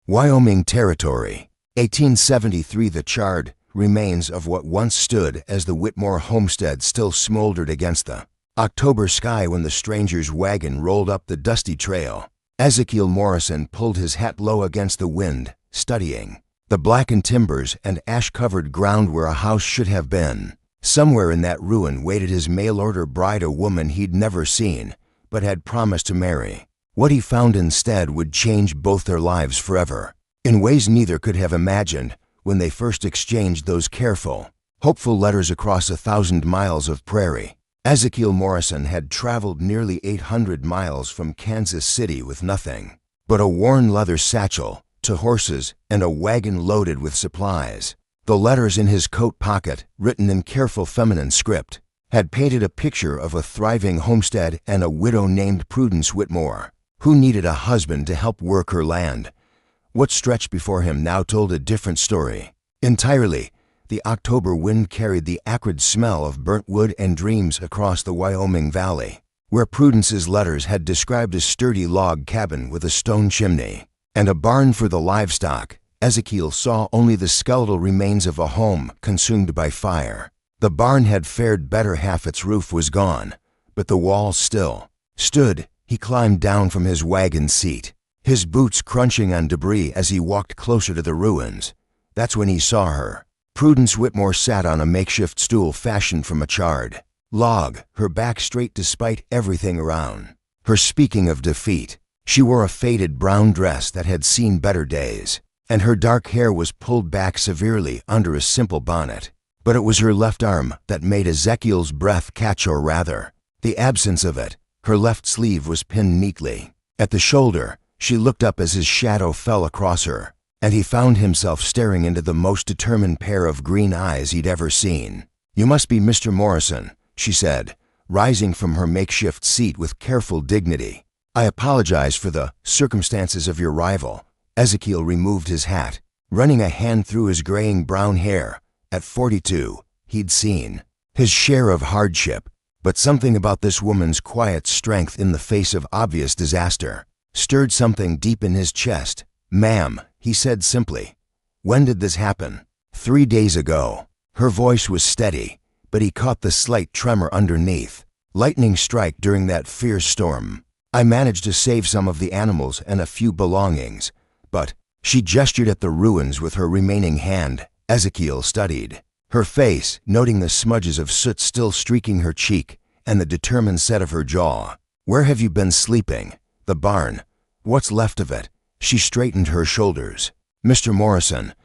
Wyoming Territory, 1873. The charred remains of what once stood as the Whitmore homestead still smoldered against the October sky when the stranger's wagon rolled up the dusty trail. Ezekiel Morrison pulled his hat low against the wind, studying the blackened timbers and ash-covered ground where a house should have been. Somewhere in that ruin waited his mail-order bride, a woman he'd never seen, but had promised to marry. What he found instead would change both their lives forever, in ways neither could have imagined when they first exchanged those careful, hopeful letters across 1,000 miles of prairie. Ezekiel Morrison had traveled nearly 800 miles from Kansas City with nothing but a worn leather satchel, to horses, and a wagon loaded with supplies. The letters in his coat pocket, written in careful feminine script, had painted a picture of a thriving homestead and a widow named Prudence Whitmore, who needed a husband to help work her land. What stretched before him now told a different story entirely. The October wind carried the acrid smell of burnt wood and dreams across the Wyoming Valley, where Prudence's letters had described a sturdy log cabin with a stone chimney and a barn for the livestock. Ezekiel saw only the skeletal remains of a home consumed by fire. The barn had fared better, half its roof was gone, but the walls still stood. He climbed down from his wagon seat, his boots crunching on debris as he walked closer to the ruins. That's when he saw her. Prudence Whitmore sat on a makeshift stool fashioned from a charred log, her back straight despite everything around her. Speaking of defeat, she wore a faded brown dress that had seen better days, and her dark hair was pulled back severely under a simple bonnet. But it was her left arm that made Ezekiel's breath catch, or rather, the absence of it. Her left sleeve was pinned neatly at the shoulder. She looked up as his shadow fell across her, and he found himself staring into the most determined pair of green eyes he'd ever seen. "You must be Mr. Morrison," she said, rising from her makeshift seat with careful dignity. "I apologize for the circumstances of your arrival." Ezekiel removed his hat, running a hand through his graying brown hair. At 42, he'd seen his share of hardship, but something about this woman's quiet strength in the face of obvious disaster stirred something deep in his chest. "Ma'am," he said simply. "When did this happen?" 3 days ago." Her voice was steady, but he caught the slight tremor underneath. "Lightning strike during that fierce storm. I managed to save some of the animals and a few belongings, but..." She gestured at the ruins with her remaining hand. Ezekiel studied her face, noting the smudges of soot still streaking her cheek and the determined set of her jaw. "Where have you been sleeping?" "The barn. What's left of it." She straightened her shoulders. "Mr. Morrison,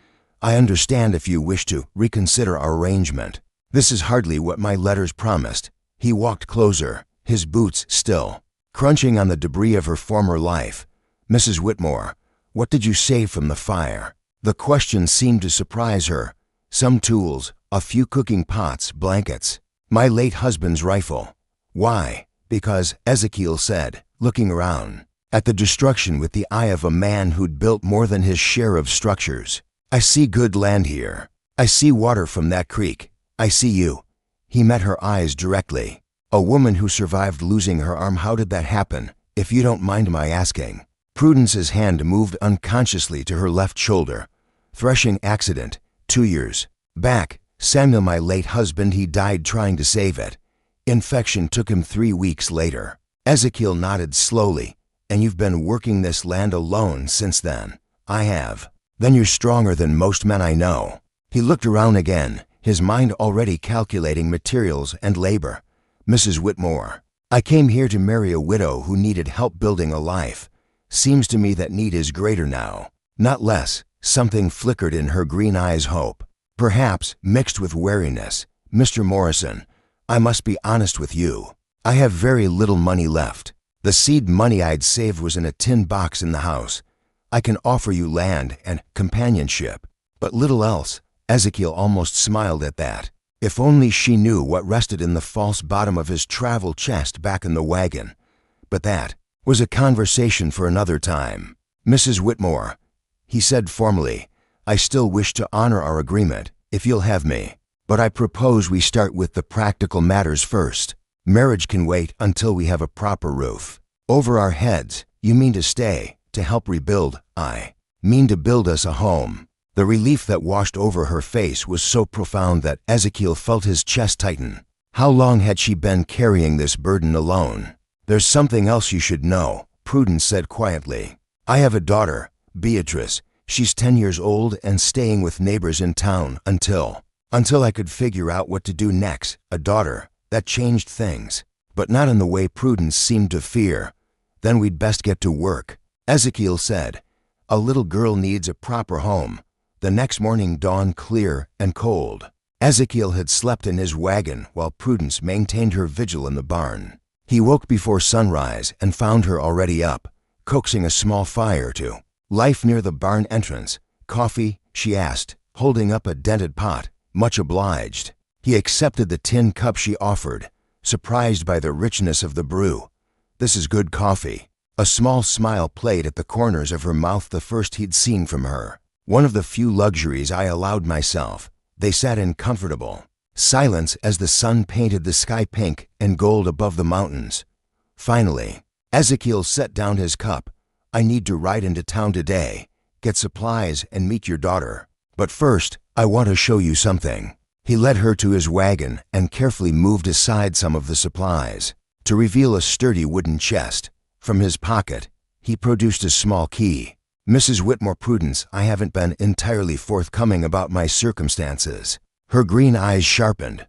I understand if you wish to reconsider our arrangement. This is hardly what my letters promised." He walked closer, his boots still crunching on the debris of her former life. "Mrs. Whitmore, what did you save from the fire?" The question seemed to surprise her. "Some tools, a few cooking pots, blankets. My late husband's rifle." "Why?" "Because," Ezekiel said, looking around at the destruction with the eye of a man who'd built more than his share of structures. "I see good land here. I see water from that creek. I see you." He met her eyes directly. "A woman who survived losing her arm. How did that happen, if you don't mind my asking?" Prudence's hand moved unconsciously to her left shoulder. "Threshing accident, 2 years back. Samuel, my late husband, he died trying to save it. Infection took him 3 weeks later." Ezekiel nodded slowly. "And you've been working this land alone since then?" "I have." "Then you're stronger than most men I know." He looked around again, his mind already calculating materials and labor. "Mrs. Whitmore, I came here to marry a widow who needed help building a life. Seems to me that need is greater now, not less." Something flickered in her green eyes, hope, perhaps mixed with wariness. "Mr. Morrison, I must be honest with you. I have very little money left. The seed money I'd saved was in a tin box in the house. I can offer you land and companionship, but little else." Ezekiel almost smiled at that. If only she knew what rested in the false bottom of his travel chest back in the wagon. But that was a conversation for another time. "Mrs. Whitmore," he said formally, "I still wish to honor our agreement, if you'll have me. But I propose we start with the practical matters first. Marriage can wait until we have a proper roof over our heads." "You mean to stay, to help rebuild?" Mean to build us a home?" The relief that washed over her face was so profound that Ezekiel felt his chest tighten. How long had she been carrying this burden alone? "There's something else you should know," Prudence said quietly. "I have a daughter, Beatrice. She's 10 years old and staying with neighbors in town until I could figure out what to do next. A daughter. That changed things. But not in the way Prudence seemed to fear. Then we'd best get to work," Ezekiel said. "A little girl needs a proper home." The next morning dawned clear and cold. Ezekiel had slept in his wagon while Prudence maintained her vigil in the barn. He woke before sunrise and found her already up, coaxing a small fire to life near the barn entrance. "Coffee?" she asked, holding up a dented pot. "Much obliged." He accepted the tin cup she offered, surprised by the richness of the brew. "This is good coffee." A small smile played at the corners of her mouth, the first he'd seen from her. "One of the few luxuries I allowed myself." They sat in comfortable silence as the sun painted the sky pink and gold above the mountains. Finally, Ezekiel set down his cup. "I need to ride into town today, get supplies and meet your daughter. But first, I want to show you something." He led her to his wagon and carefully moved aside some of the supplies to reveal a sturdy wooden chest. From his pocket, he produced a small key. "Mrs. Whitmore, Prudence, I haven't been entirely forthcoming about my circumstances." Her green eyes sharpened.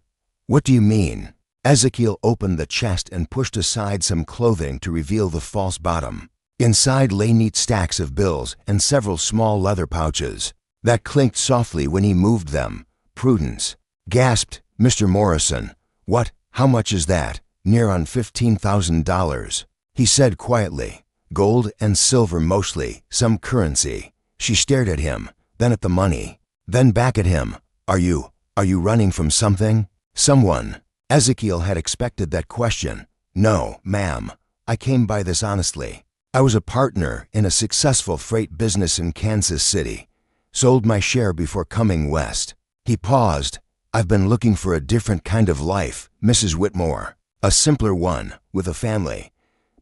"What do you mean?" Ezekiel opened the chest and pushed aside some clothing to reveal the false bottom. Inside lay neat stacks of bills and several small leather pouches that clinked softly when he moved them. Prudence gasped. "Mr. Morrison, what? How much is that?" "Near on $15,000, he said quietly. "Gold and silver mostly, some currency." She stared at him, then at the money, then back at him. Are you running from something? Someone?" Ezekiel had expected that question. "No, ma'am. I came by this honestly. I was a partner in a successful freight business in Kansas City. Sold my share before coming west." He paused. "I've been looking for a different kind of life, Mrs. Whitmore. A simpler one, with a family.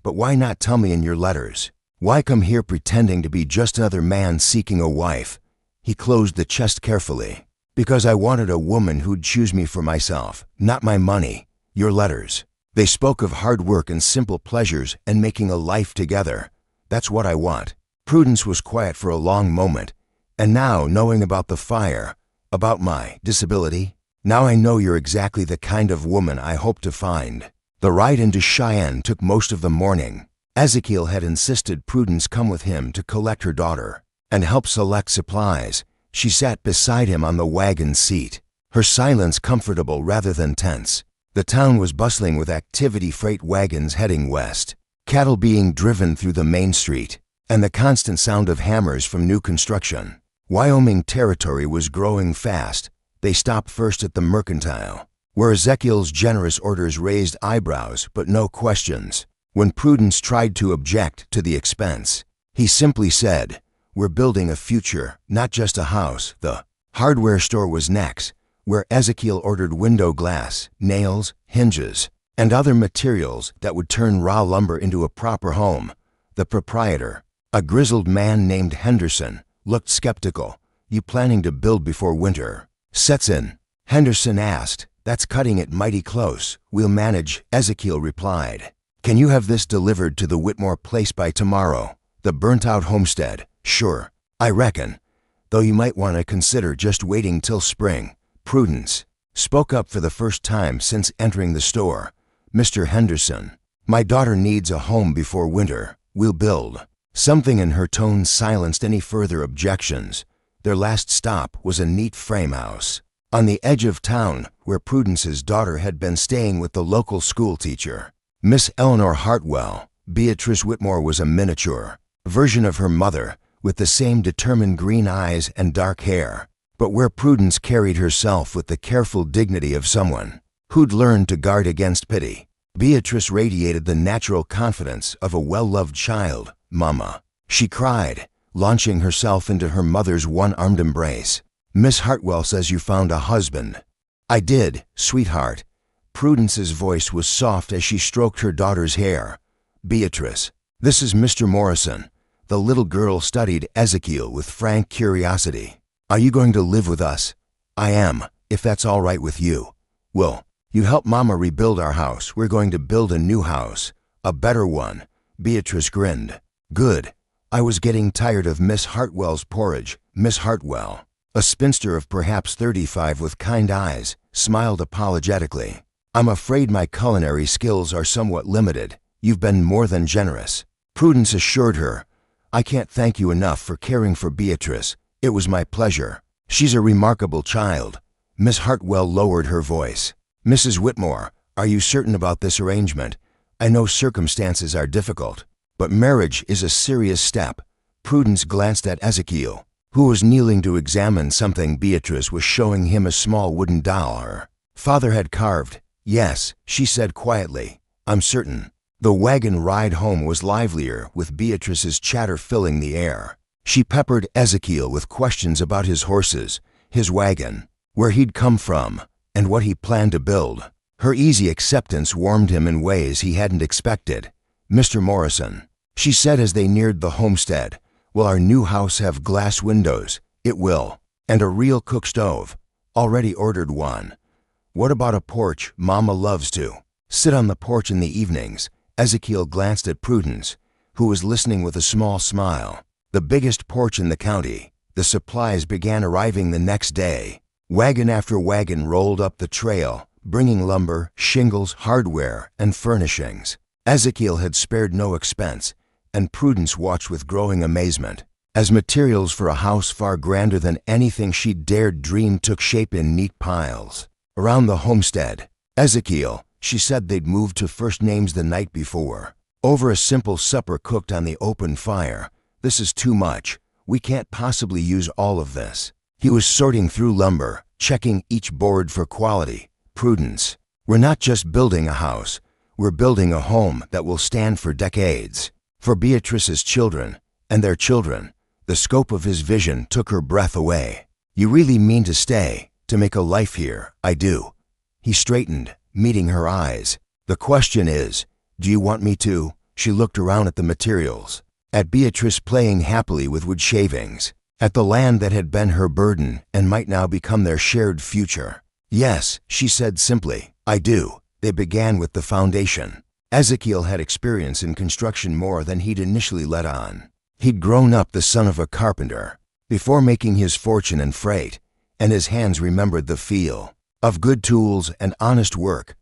But why not tell me in your letters? Why come here pretending to be just another man seeking a wife?" He closed the chest carefully. "Because I wanted a woman who'd choose me for myself, not my money. Your letters. They spoke of hard work and simple pleasures and making a life together. That's what I want." Prudence was quiet for a long moment. "And now, knowing about the fire, about my disability, now I know you're exactly the kind of woman I hope to find." The ride into Cheyenne took most of the morning. Ezekiel had insisted Prudence come with him to collect her daughter and help select supplies. She sat beside him on the wagon seat, her silence comfortable rather than tense. The town was bustling with activity, freight wagons heading west, cattle being driven through the main street, and the constant sound of hammers from new construction. Wyoming Territory was growing fast. They stopped first at the Mercantile, where Ezekiel's generous orders raised eyebrows but no questions. When Prudence tried to object to the expense, he simply said, "We're building a future, not just a house." The hardware store was next, where Ezekiel ordered window glass, nails, hinges, and other materials that would turn raw lumber into a proper home. The proprietor, a grizzled man named Henderson, looked skeptical. "You planning to build before winter sets in?" Henderson asked. "That's cutting it mighty close. We'll manage," Ezekiel replied. "Can you have this delivered to the Whitmore place by tomorrow? The burnt-out homestead?" "Sure, I reckon. Though you might want to consider just waiting till spring." Prudence spoke up for the first time since entering the store. "Mr. Henderson, my daughter needs a home before winter. We'll build." Something in her tone silenced any further objections. Their last stop was a neat frame house on the edge of town, where Prudence's daughter had been staying with the local school teacher, Miss Eleanor Hartwell. Beatrice Whitmore was a miniature version of her mother, with the same determined green eyes and dark hair, but where Prudence carried herself with the careful dignity of someone who'd learned to guard against pity. Beatrice radiated the natural confidence of a well-loved child. "Mama," she cried, launching herself into her mother's one-armed embrace. "Miss Hartwell says you found a husband." "I did, sweetheart." Prudence's voice was soft as she stroked her daughter's hair. "Beatrice, this is Mr. Morrison. The little girl studied Ezekiel with frank curiosity. "Are you going to live with us?" "I am, if that's all right with you." "Will you help Mama rebuild our house? We're going to build a new house, a better one." Beatrice grinned. "Good." I was getting tired of Miss Hartwell's porridge. Miss Hartwell, a spinster of perhaps 35 with kind eyes, smiled apologetically. "I'm afraid my culinary skills are somewhat limited. You've been more than generous." Prudence assured her, "I can't thank you enough for caring for Beatrice. It was my pleasure. She's a remarkable child." Miss Hartwell lowered her voice. "Mrs. Whitmore, are you certain about this arrangement? I know circumstances are difficult, but marriage is a serious step." Prudence glanced at Ezekiel, who was kneeling to examine something. Beatrice was showing him a small wooden doll her father had carved. "Yes," she said quietly, "I'm certain." The wagon ride home was livelier, with Beatrice's chatter filling the air. She peppered Ezekiel with questions about his horses, his wagon, where he'd come from, and what he planned to build. Her easy acceptance warmed him in ways he hadn't expected. "Mr. Morrison," she said as they neared the homestead, "will our new house have glass windows?" "It will. And a real cook stove. Already ordered one." "What about a porch? Mama loves to sit on the porch in the evenings." Ezekiel glanced at Prudence, who was listening with a small smile. "The biggest porch in the county." The supplies began arriving the next day. Wagon after wagon rolled up the trail, bringing lumber, shingles, hardware, and furnishings. Ezekiel had spared no expense, and Prudence watched with growing amazement as materials for a house far grander than anything she'd dared dream took shape in neat piles. Around the homestead, "Ezekiel," she said, they'd moved to first names the night before. "Over a simple supper cooked on the open fire. This is too much. We can't possibly use all of this." He was sorting through lumber, checking each board for quality. "Prudence, we're not just building a house. We're building a home that will stand for decades. For Beatrice's children, and their children." The scope of his vision took her breath away. "You really mean to stay, to make a life here?" "I do." He straightened, meeting her eyes. "The question is, do you want me to?" She looked around at the materials, at Beatrice playing happily with wood shavings, at the land that had been her burden and might now become their shared future. "Yes," she said simply, "I do." They began with the foundation. Ezekiel had experience in construction more than he'd initially let on. He'd grown up the son of a carpenter before making his fortune in freight, and his hands remembered the feel of good tools and honest work.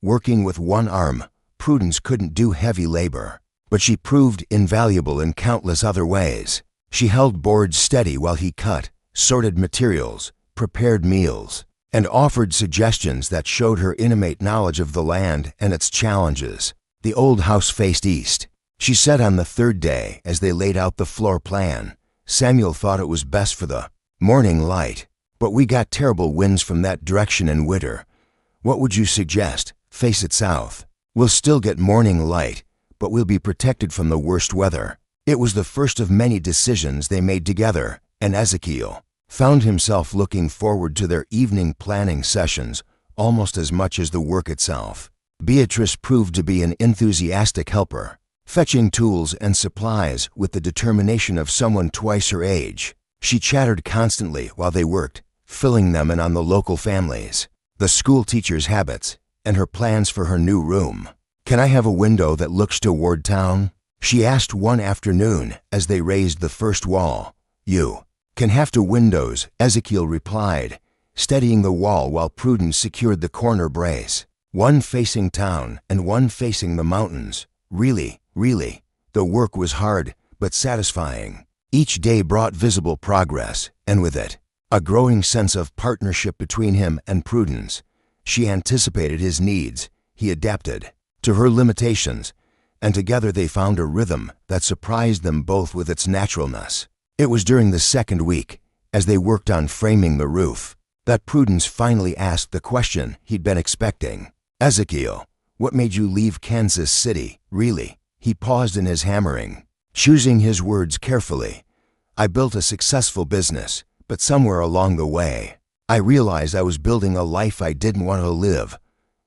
Working with one arm, Prudence couldn't do heavy labor, but she proved invaluable in countless other ways. She held boards steady while he cut, sorted materials, prepared meals, and offered suggestions that showed her intimate knowledge of the land and its challenges. The old house faced east. She said on the third day, as they laid out the floor plan, "Samuel thought it was best for the morning light, but we got terrible winds from that direction in winter. What would you suggest? Face it south. We'll still get morning light, but we'll be protected from the worst weather." It was the first of many decisions they made together, and Ezekiel found himself looking forward to their evening planning sessions almost as much as the work itself. Beatrice proved to be an enthusiastic helper, fetching tools and supplies with the determination of someone twice her age. She chattered constantly while they worked, filling them in on the local families, the school teachers' habits, and her plans for her new room. "Can I have a window that looks toward town?" she asked one afternoon as they raised the first wall. "You can have two windows," Ezekiel replied, steadying the wall while Prudence secured the corner brace. "One facing town and one facing the mountains." Really. The work was hard, but satisfying. Each day brought visible progress, and with it, a growing sense of partnership between him and Prudence. She anticipated his needs, he adapted to her limitations, and together they found a rhythm that surprised them both with its naturalness. It was during the second week, as they worked on framing the roof, that Prudence finally asked the question he'd been expecting. "Ezekiel, what made you leave Kansas City, really?" He paused in his hammering, choosing his words carefully. "I built a successful business, but somewhere along the way, I realized I was building a life I didn't want to live.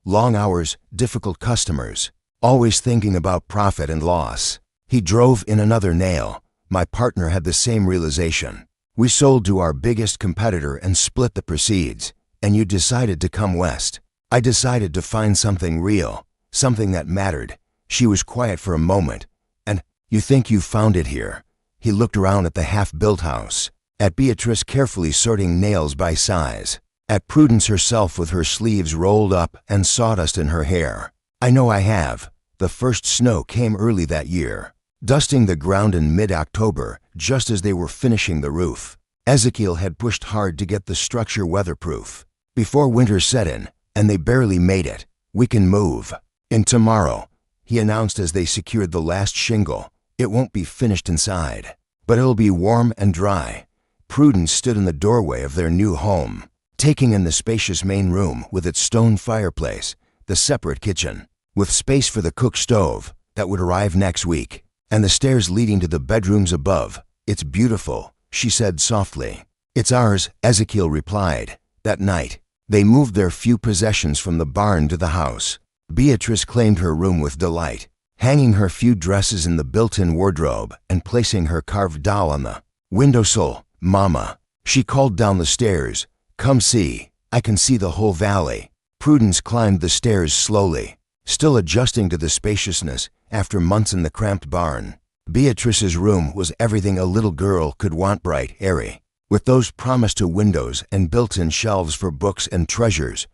Long hours, difficult customers, always thinking about profit and loss." He drove in another nail, My partner had the same realization. We sold to our biggest competitor and split the proceeds, and you decided to come west. I decided to find something real, something that mattered. She was quiet for a moment. And you think you found it here? He looked around at the half-built house, at Beatrice carefully sorting nails by size, at Prudence herself with her sleeves rolled up and sawdust in her hair. I know I have. The first snow came early that year, dusting the ground in mid-October, just as they were finishing the roof. Ezekiel had pushed hard to get the structure weatherproof. Before winter set in, and they barely made it. We can move. In tomorrow, he announced as they secured the last shingle. It won't be finished inside, but it'll be warm and dry. Prudence stood in the doorway of their new home, taking in the spacious main room with its stone fireplace, the separate kitchen, with space for the cook stove that would arrive next week, and the stairs leading to the bedrooms above. It's beautiful, she said softly. It's ours, Ezekiel replied. That night, they moved their few possessions from the barn to the house. Beatrice claimed her room with delight, hanging her few dresses in the built-in wardrobe and placing her carved doll on the windowsill. Mama, she called down the stairs. Come see, I can see the whole valley. Prudence climbed the stairs slowly, still adjusting to the spaciousness after months in the cramped barn. Beatrice's room was everything a little girl could want, bright, airy, with those promised-to windows and built-in shelves for books and treasures.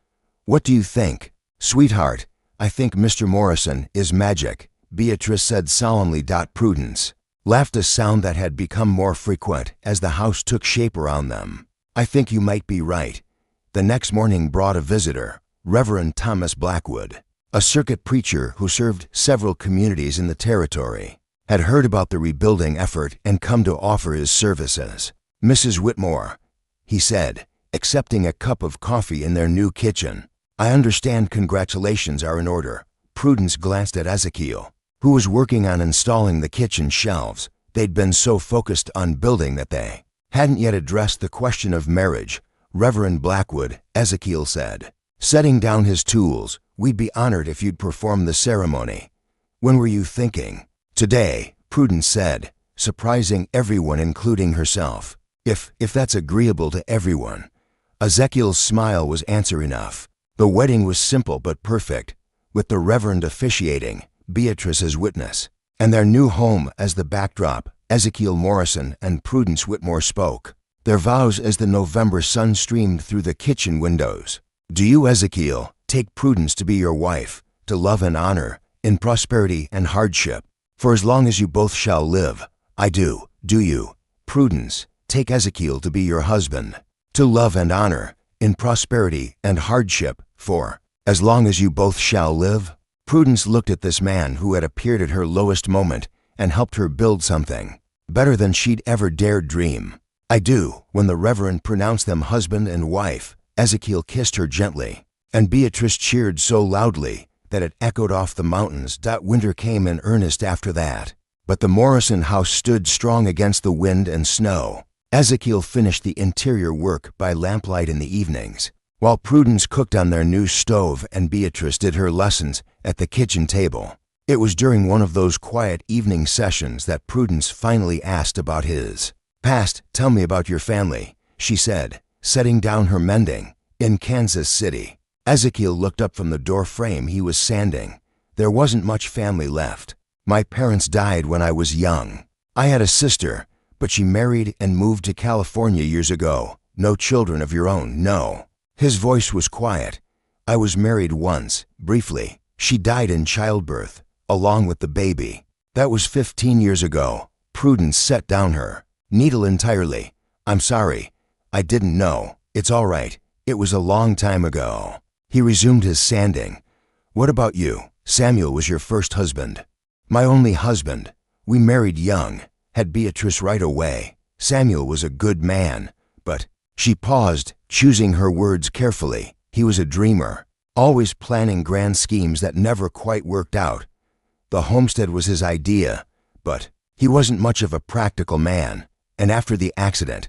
What do you think? Sweetheart, I think Mr. Morrison is magic, Beatrice said solemnly. Prudence laughed, a sound that had become more frequent as the house took shape around them. I think you might be right. The next morning brought a visitor, Reverend Thomas Blackwood, a circuit preacher who served several communities in the territory, had heard about the rebuilding effort and come to offer his services. Mrs. Whitmore, he said, accepting a cup of coffee in their new kitchen. I understand congratulations are in order. Prudence glanced at Ezekiel, who was working on installing the kitchen shelves. They'd been so focused on building that they hadn't yet addressed the question of marriage. Reverend Blackwood, Ezekiel said, setting down his tools, we'd be honored if you'd perform the ceremony. When were you thinking? Today, Prudence said, surprising everyone including herself. If that's agreeable to everyone. Ezekiel's smile was answer enough. The wedding was simple but perfect, with the Reverend officiating, Beatrice as witness, and their new home as the backdrop. Ezekiel Morrison and Prudence Whitmore spoke, their vows as the November sun streamed through the kitchen windows. Do you, Ezekiel, take Prudence to be your wife, to love and honor, in prosperity and hardship, for as long as you both shall live? I do. Do you, Prudence, take Ezekiel to be your husband, to love and honor, in prosperity and hardship, for as long as you both shall live? Prudence looked at this man who had appeared at her lowest moment and helped her build something better than she'd ever dared dream. I do. When the Reverend pronounced them husband and wife, Ezekiel kissed her gently, and Beatrice cheered so loudly that it echoed off the mountains. Winter came in earnest after that, but the Morrison house stood strong against the wind and snow. Ezekiel finished the interior work by lamplight in the evenings, while Prudence cooked on their new stove and Beatrice did her lessons at the kitchen table. It was during one of those quiet evening sessions that Prudence finally asked about his past. Tell me about your family, she said, setting down her mending. In Kansas City. Ezekiel looked up from the door frame he was sanding. There wasn't much family left. My parents died when I was young. I had a sister, but she married and moved to California years ago. No children of your own, no. His voice was quiet. I was married once, briefly. She died in childbirth, along with the baby. That was 15 years ago. Prudence set down her needle entirely. I'm sorry. I didn't know. It's all right. It was a long time ago. He resumed his sanding. What about you? Samuel was your first husband. My only husband. We married young. Had Beatrice right away. Samuel was a good man, but she paused, choosing her words carefully. He was a dreamer, always planning grand schemes that never quite worked out. The homestead was his idea, but he wasn't much of a practical man. And after the accident,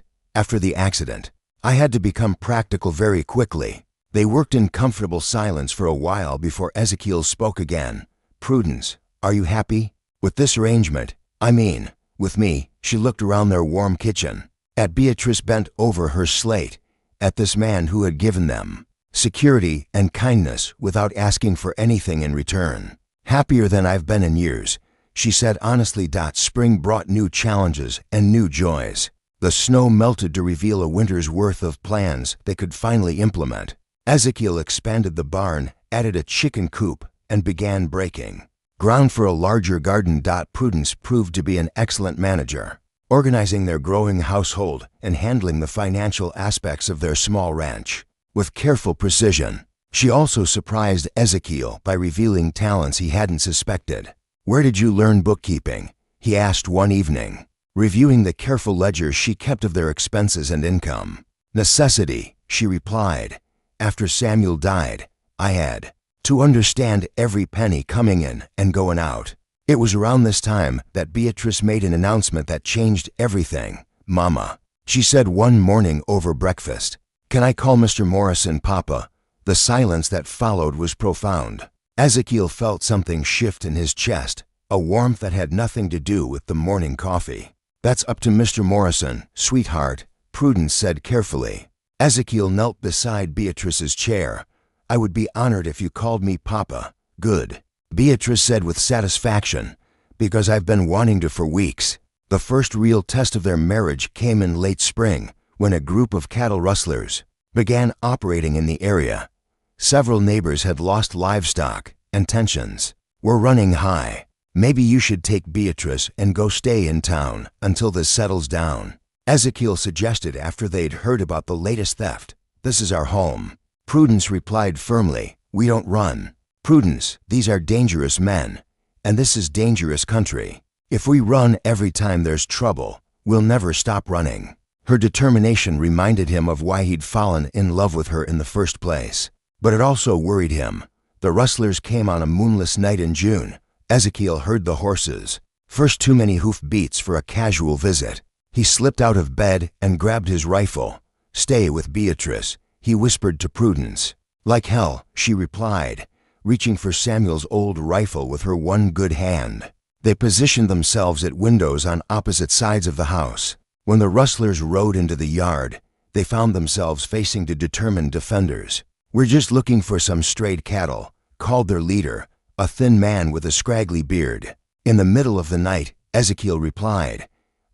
I had to become practical very quickly. They worked in comfortable silence for a while before Ezekiel spoke again. Prudence, are you happy with this arrangement? I mean, With me, she looked around their warm kitchen, at Beatrice bent over her slate, at this man who had given them security and kindness without asking for anything in return. Happier than I've been in years, she said honestly. Spring brought new challenges and new joys. The snow melted to reveal a winter's worth of plans they could finally implement. Ezekiel expanded the barn, added a chicken coop, and began breaking ground for a larger garden. Prudence proved to be an excellent manager, organizing their growing household and handling the financial aspects of their small ranch with careful precision. She also surprised Ezekiel by revealing talents he hadn't suspected. "Where did you learn bookkeeping?" he asked one evening, reviewing the careful ledger she kept of their expenses and income. "Necessity," she replied. "After Samuel died, I had to understand every penny coming in and going out." It was around this time that Beatrice made an announcement that changed everything. "Mama," she said one morning over breakfast, "can I call Mr. Morrison Papa?" The silence that followed was profound. Ezekiel felt something shift in his chest, a warmth that had nothing to do with the morning coffee. "That's up to Mr. Morrison, sweetheart," Prudence said carefully. Ezekiel knelt beside Beatrice's chair. "I would be honored if you called me Papa." "Good," Beatrice said with satisfaction, "because I've been wanting to for weeks." The first real test of their marriage came in late spring, when a group of cattle rustlers began operating in the area. Several neighbors had lost livestock, and tensions were running high. "Maybe you should take Beatrice and go stay in town until this settles down," Ezekiel suggested after they'd heard about the latest theft. "This is our home." Prudence replied firmly, "We don't run. Prudence, these are dangerous men, and this is dangerous country. If we run every time there's trouble, we'll never stop running." Her determination reminded him of why he'd fallen in love with her in the first place. But it also worried him. The rustlers came on a moonless night in June. Ezekiel heard the horses' first too many hoof beats for a casual visit. He slipped out of bed and grabbed his rifle. "Stay with Beatrice," he whispered to Prudence. "Like hell," she replied, reaching for Samuel's old rifle with her one good hand. They positioned themselves at windows on opposite sides of the house. When the rustlers rode into the yard, they found themselves facing two determined defenders. "We're just looking for some strayed cattle," called their leader, a thin man with a scraggly beard. In the middle of the night, Ezekiel replied,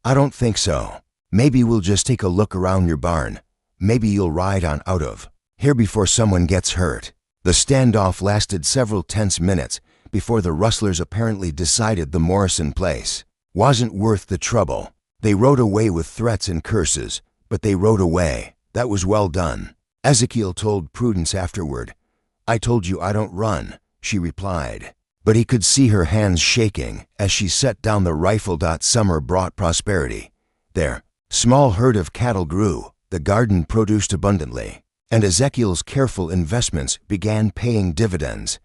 "I don't think so. Maybe we'll just take a look around your barn. Maybe you'll ride on out of here before someone gets hurt." The standoff lasted several tense minutes before the rustlers apparently decided the Morrison place wasn't worth the trouble. They rode away with threats and curses, but they rode away. "That was well done," Ezekiel told Prudence afterward. "I told you I don't run," she replied. But he could see her hands shaking as she set down the rifle. Summer brought prosperity. Their small herd of cattle grew, the garden produced abundantly, and Ezekiel's careful investments began paying dividends.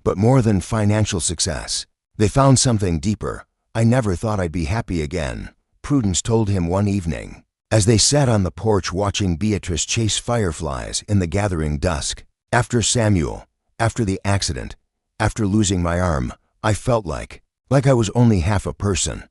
But more than financial success, they found something deeper. "I never thought I'd be happy again," Prudence told him one evening, as they sat on the porch watching Beatrice chase fireflies in the gathering dusk. "After Samuel, after the accident, after losing my arm, I felt like I was only half a person,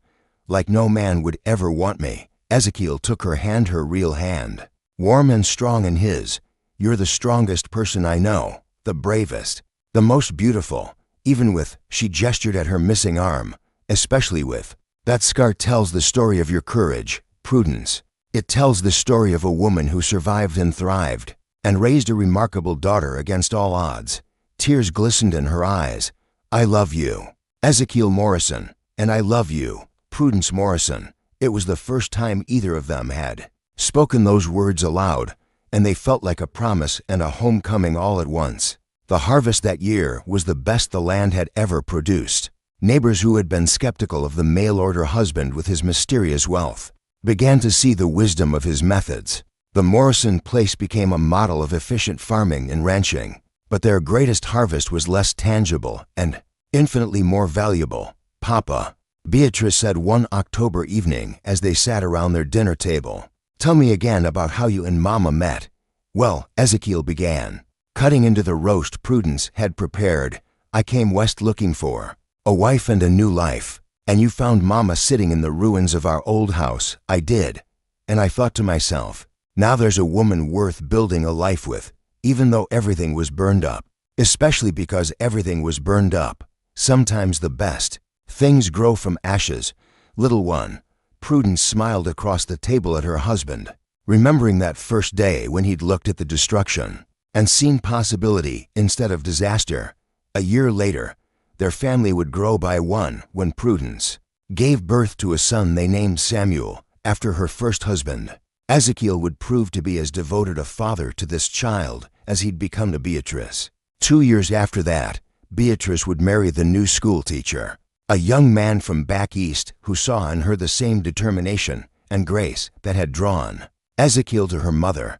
like no man would ever want me." Ezekiel took her hand, her real hand, warm and strong in his. "You're the strongest person I know, the bravest, the most beautiful, even with," she gestured at her missing arm, "especially with. That scar tells the story of your courage, Prudence. It tells the story of a woman who survived and thrived, and raised a remarkable daughter against all odds." Tears glistened in her eyes. "I love you, Ezekiel Morrison, and I love you, Prudence Morrison." It was the first time either of them had spoken those words aloud, and they felt like a promise and a homecoming all at once. The harvest that year was the best the land had ever produced. Neighbors who had been skeptical of the mail-order husband with his mysterious wealth began to see the wisdom of his methods. The Morrison place became a model of efficient farming and ranching, but their greatest harvest was less tangible and infinitely more valuable. "Papa," Beatrice said one October evening as they sat around their dinner table, "tell me again about how you and Mama met." "Well," Ezekiel began, cutting into the roast Prudence had prepared, "I came west looking for a wife and a new life. And you found Mama sitting in the ruins of our old house. I did. And I thought to myself, now there's a woman worth building a life with, even though everything was burned up. Especially because everything was burned up. Sometimes the best things grow from ashes. Little one. Prudence smiled across the table at her husband, remembering that first day when he'd looked at the destruction and seen possibility instead of disaster. A year later, their family would grow by one when Prudence gave birth to a son they named Samuel after her first husband. Ezekiel would prove to be as devoted a father to this child as he'd become to Beatrice. 2 years after that, Beatrice would marry the new school teacher, a young man from back east who saw in her the same determination and grace that had drawn Ezekiel to her mother.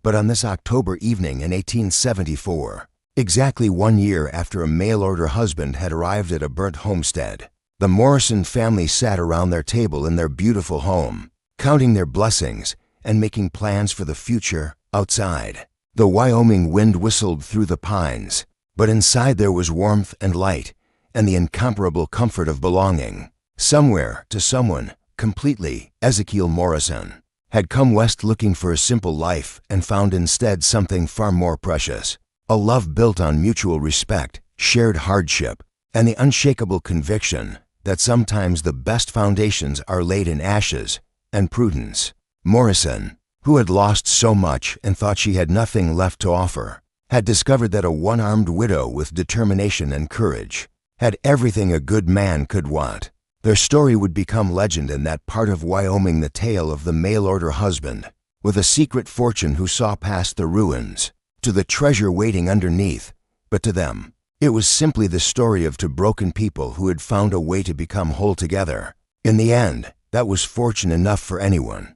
But on this October evening in 1874, exactly 1 year after a mail-order husband had arrived at a burnt homestead, the Morrison family sat around their table in their beautiful home, counting their blessings and making plans for the future outside. The Wyoming wind whistled through the pines, but inside there was warmth and light and the incomparable comfort of belonging. Somewhere, to someone, completely, Ezekiel Morrison had come west looking for a simple life and found instead something far more precious. A love built on mutual respect, shared hardship, and the unshakable conviction that sometimes the best foundations are laid in ashes. And Prudence Morrison, who had lost so much and thought she had nothing left to offer, had discovered that a one-armed widow with determination and courage had everything a good man could want. Their story would become legend in that part of Wyoming, the tale of the mail-order husband with a secret fortune who saw past the ruins to the treasure waiting underneath. But to them, it was simply the story of two broken people who had found a way to become whole together. In the end, that was fortune enough for anyone.